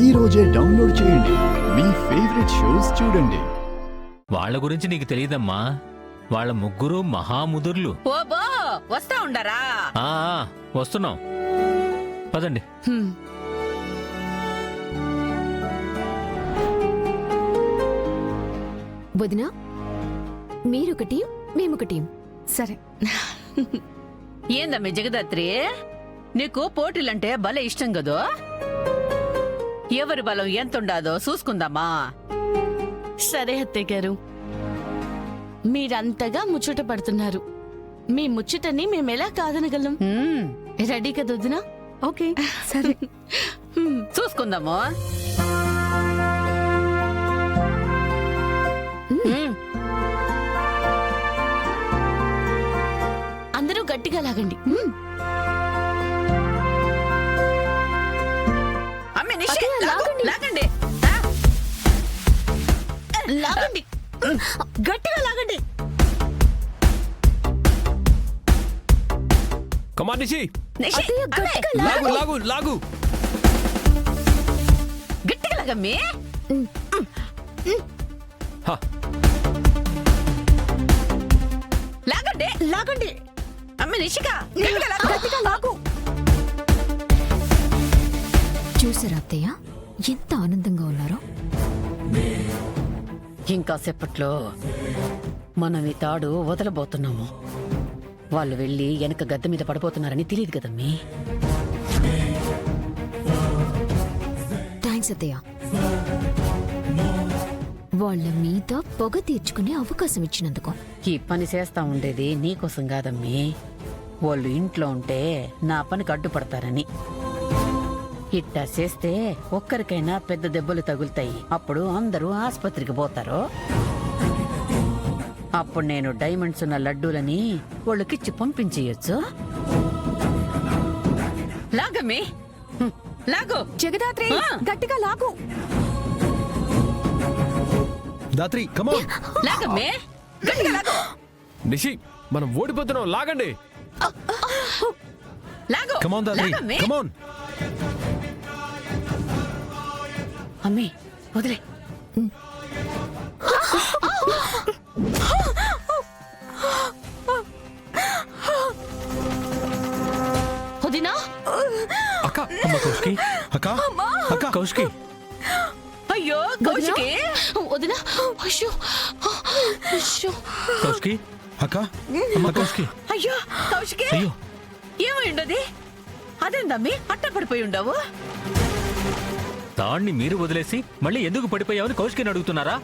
ఈ రోజే డౌన్లోడ్ చేయండి. మీ ఫేవరెట్ షోస్ చూడండి. వాళ్ళ గురించి నీకు తెలియదమ్మా. వాళ్ళ ముగ్గురు మహాముదుర్లు. ఓబో వస్తా ఉండరా? ఆ వస్తున్నాం, పదండి. వదినా, మీరొక టీం, మేమొక టీం. సరే. ఏందమ్మి జగదాత్రి, నీకు పోటీలంటే భలే ఇష్టం కదో. ఎవరి బలం ఎంతుండాదో చూసుకుందామా? సరే అత్తయ్య గారు, మీరంతగా ముచ్చట పడుతున్నారు. మీ ముచ్చటని మేమెలా కాదనగలం? రెడీ కదా వదినా? ఓకే సరే. చూసుకుందాము. అందరూ గట్టిగా లాగండి. అమ్మి నిషి, లాగండి. లాగండి లాగండి, గట్టిగా లాగండి. కమాన్ నిషి, నిషి, లాగు లాగు లాగు. గట్టిగా లాగమ్మి. హా, లాగండి లాగండి. అమ్మి నిషిక, గట్టిగా లాగు. చూసారా అత్తయ్య ఎంత ఆనందంగా ఉన్నారో? ఇంకా సేపట్లో మనం ఈ తాడు వదలబోతున్నాము. వాళ్ళు వెళ్ళి వెనక గద్దె మీద పడిపోతున్నారని తెలియదు కదమ్మీ. థ్యాంక్స్ అత్తయ్య, వాళ్ళ మీద పొగ తీర్చుకునే అవకాశం ఇచ్చినందుకు. ఈ పని చేస్తా ఉండేది నీకోసం కాదమ్మీ, వాళ్ళు ఇంట్లో ఉంటే నా పనికి అడ్డుపడతారని. ఇట్టా చేస్తే ఒక్కరికైనా పెద్ద దెబ్బలు తగులుతాయి. అప్పుడు అందరూ ఆసుపత్రికి పోతారు. అప్పుడు నేను డైమండ్స్ ఉన్న లడ్డూలని వాళ్ళకిచ్చి పంపించేయచ్చు. లాగమ్మి, లాగు. జగదాత్రి, గట్టిగా లాగు. దాత్రి కమాన్. లాగమ్మి, గట్టిగా లాగు. నిషి, మనం ఓడిపోతున్నాం, లాగండి. లాగు. కమాన్ దాత్రి, లాగమ్మి. కమాన్. అమ్మి వదిలే. వదినా, అక్క, అమ్మ కౌశికి, అక్క, అక్క కౌశికి. అయ్యో కౌశికి, వదినా. అయ్యో అయ్యో. కౌశికి, అక్క, అమ్మ కౌశికి. అయ్యో కౌశికి, అయ్యో, ఏమై ఉండదు? అదేందమ్మి అట్ట పడిపోయి ఉండవు? తాడిని మీరు వదిలేసి మళ్ళీ ఎందుకు పడిపోయావని కౌశికిని అడుగుతున్నారా?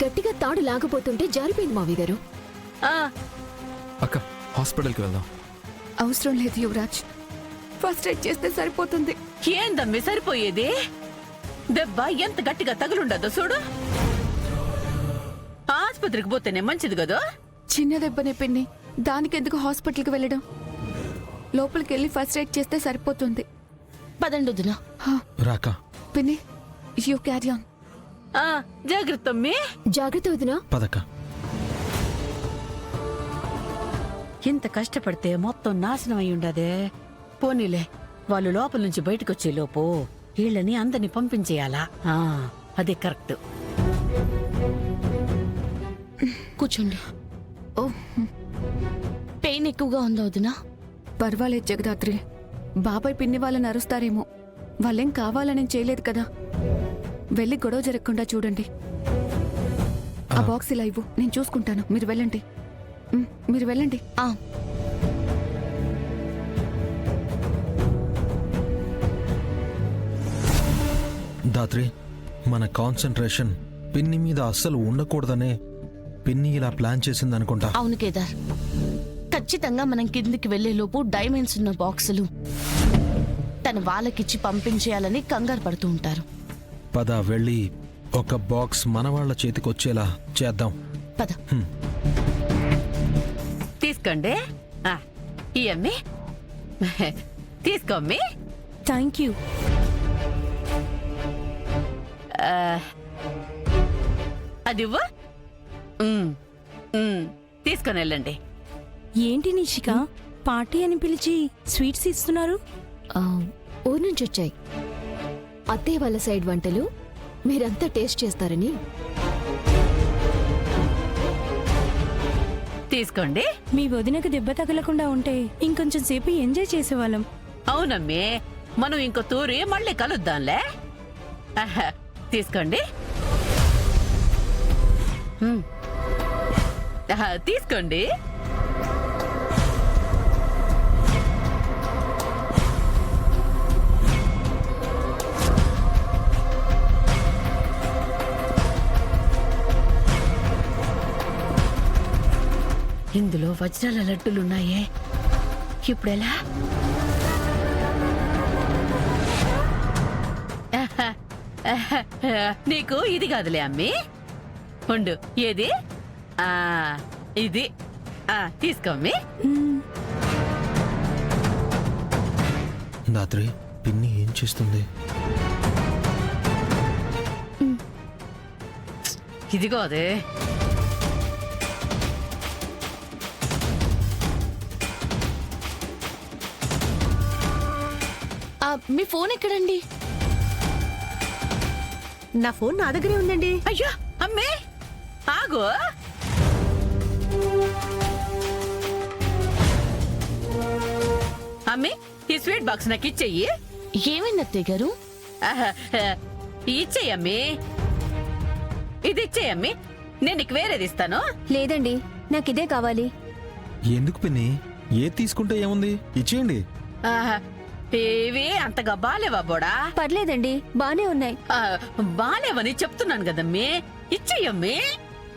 గట్టిగా తాడు లాగపోతుంటే జారిపోయింది మావయ్య గారు. అక్క, హాస్పిటల్కి వెళ్దాం. అవసరం లేదు యువరాజ్, ఫస్ట్ ఎయిడ్ చేస్తే సరిపోతుంది. ఏందమ్మి సరిపోయేది? దెబ్బ ఎంత గట్టిగా తగులుండదో చూడు. ఆసుపత్రికి పోతేనే మంచిది కదా. చిన్న దెబ్బనే పిన్ని, దానికెందుకు హాస్పిటల్కి వెళ్ళడం? లోపలికి వెళ్ళి ఫస్ట్ ఎయిడ్ చేస్తే సరిపోతుంది. పదండి వదినా. రాక పిన్ని, యూ క్యారీ ఆన్. జాగ్రత్త అమ్మి. జాగ్రత్త వదినా. పదక్క. ఇంత కష్టపడితే మొత్తం నాశనం అయి ఉండదే. పోనీలే, వాళ్ళు లోపల నుంచి బయటకొచ్చే లోపు వీళ్ళని అందరినీ పంపించేయాలా? అదే కరెక్ట్. కూర్చోండి. ఓ, పెయిన్ ఎక్కువగా ఉందా వదినా? పర్వాలేదు జగదాత్రి, బాబాయ్ పిన్ని వాళ్ళని అరుస్తారేమో. వాళ్ళేం కావాలని చేయలేదు కదా. వెళ్ళి గొడవ జరగకుండా చూడండి. ఆ బాక్స్ ఇలా ఇవ్వు, నేను చూసుకుంటాను. మీరు వెళ్ళండి. మీరు వెళ్ళండి. దాత్రి, మన కాన్సంట్రేషన్ పిన్ని మీద అస్సలు ఉండకూడదనే పిన్ని ఇలా ప్లాన్ చేసిందనుకుంటా. అవును కేదార్, ఖచ్చితంగా మనం కిందికి వెళ్లే లోపు డైమండ్స్ ఉన్న బాక్సులు తన వాళ్ళకిచ్చి పంపించేయాలని కంగారు పడుతూ ఉంటారు. పద వెళ్ళి ఒక బాక్స్ మన వాళ్ళ చేతికొచ్చేలా చేద్దాం. పద. తీసుకోండి. ఈ అమ్మి తీసుకో అమ్మి. Thank you. అది ఇవ్వు. తీసుకొని వెళ్ళండి. ఏంటి నిషిక, పార్టీ అని పిలిచి స్వీట్స్ ఇస్తున్నారు? ఊరు నుంచి వచ్చాయి. అత్తయ్య వాళ్ళ సైడ్ వంటలు మీరంతా టేస్ట్ చేస్తారని. తీసుకోండి. మీ వదినకు దెబ్బ తగలకుండా ఉంటే ఇంకొంచెం సేపు ఎంజాయ్ చేసేవాళ్ళం. అవునమ్మి, మనం ఇంకో తూరి మళ్ళీ కలుద్దాంలే. ఆహా, తీసుకోండి. ఆహా, తీసుకోండి. ఇందులో వజ్రాల లడ్డులున్నాయే, ఇప్పుడెలా? నీకు ఇది కాదులే అమ్మి, ఉండు. ఏది? ఇది తీసుకో అమ్మి. దాత్రి, పిన్ని ఏం చేస్తుంది? ఇదిగో అదే. మీ ఫోన్ ఎక్కడండి? నా ఫోన్ నా దగ్గరే ఉందండి. అయ్యో అమ్మే, ఆగు. అమ్మి, ఈ స్వీట్ బాక్స్ నాకు ఇచ్చెయ్యి. ఏమైంది అత్తయ్య గారు? ఇచ్చేయమ్మి, ఇది ఇచ్చేయమ్మి. నేను నీకు వేరేది ఇస్తాను. లేదండి, నాకిదే కావాలి. ఎందుకు పిన్ని? ఏది తీసుకుంటే ఏముంది, ఇచ్చేయండి. ఇవి అంతగా బాలేవా బోడా? పర్లేదండి, బానే ఉన్నాయి. బాలేవని చెప్తున్నాను కదమ్మి. ఇచ్చేయమ్మి,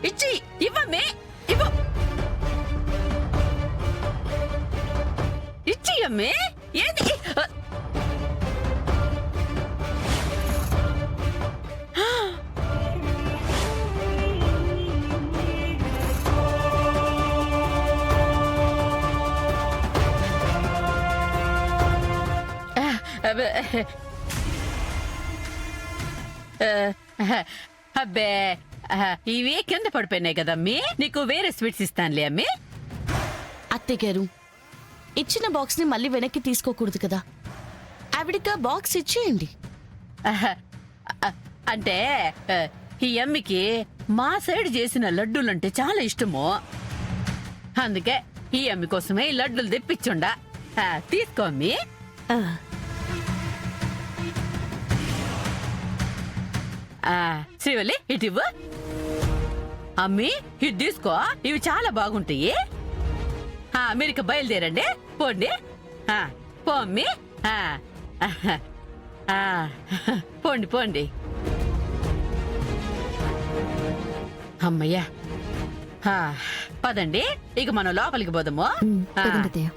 ఇచ్చి ఇవ్వమ్మి, ఇవ్వ. ఇచ్చేయమ్మి. ఏది? అబ్బే, ఇవి కింద పడిపోయినాయి కదమ్మి. నీకు వేరే స్వీట్స్ ఇస్తానులే అమ్మి. అత్తయ్య గారు, ఇచ్చిన బాక్స్ ని మళ్ళీ వెనక్కి తీసుకోకూడదు కదా. ఆవిడగా బాక్స్ ఇచ్చేయండి. అంటే ఈ అమ్మికి మా సైడ్ చేసిన లడ్డూలంటే చాలా ఇష్టము. అందుకే ఈ అమ్మి కోసమే ఈ లడ్డూలు తెప్పించుండా. తీసుకో అమ్మి. శ్రీవల్లి, ఇటు ఇవ్వు. అమ్మి, ఇది తీసుకో. ఇవి చాలా బాగుంటాయి. మీరు ఇక బయలుదేరండి, పోండి. పో అమ్మి. పోండి పోండి. అమ్మయ్యా, పదండి, ఇక మనం లోపలికి పోదాము. పదండి అత్తయ్య.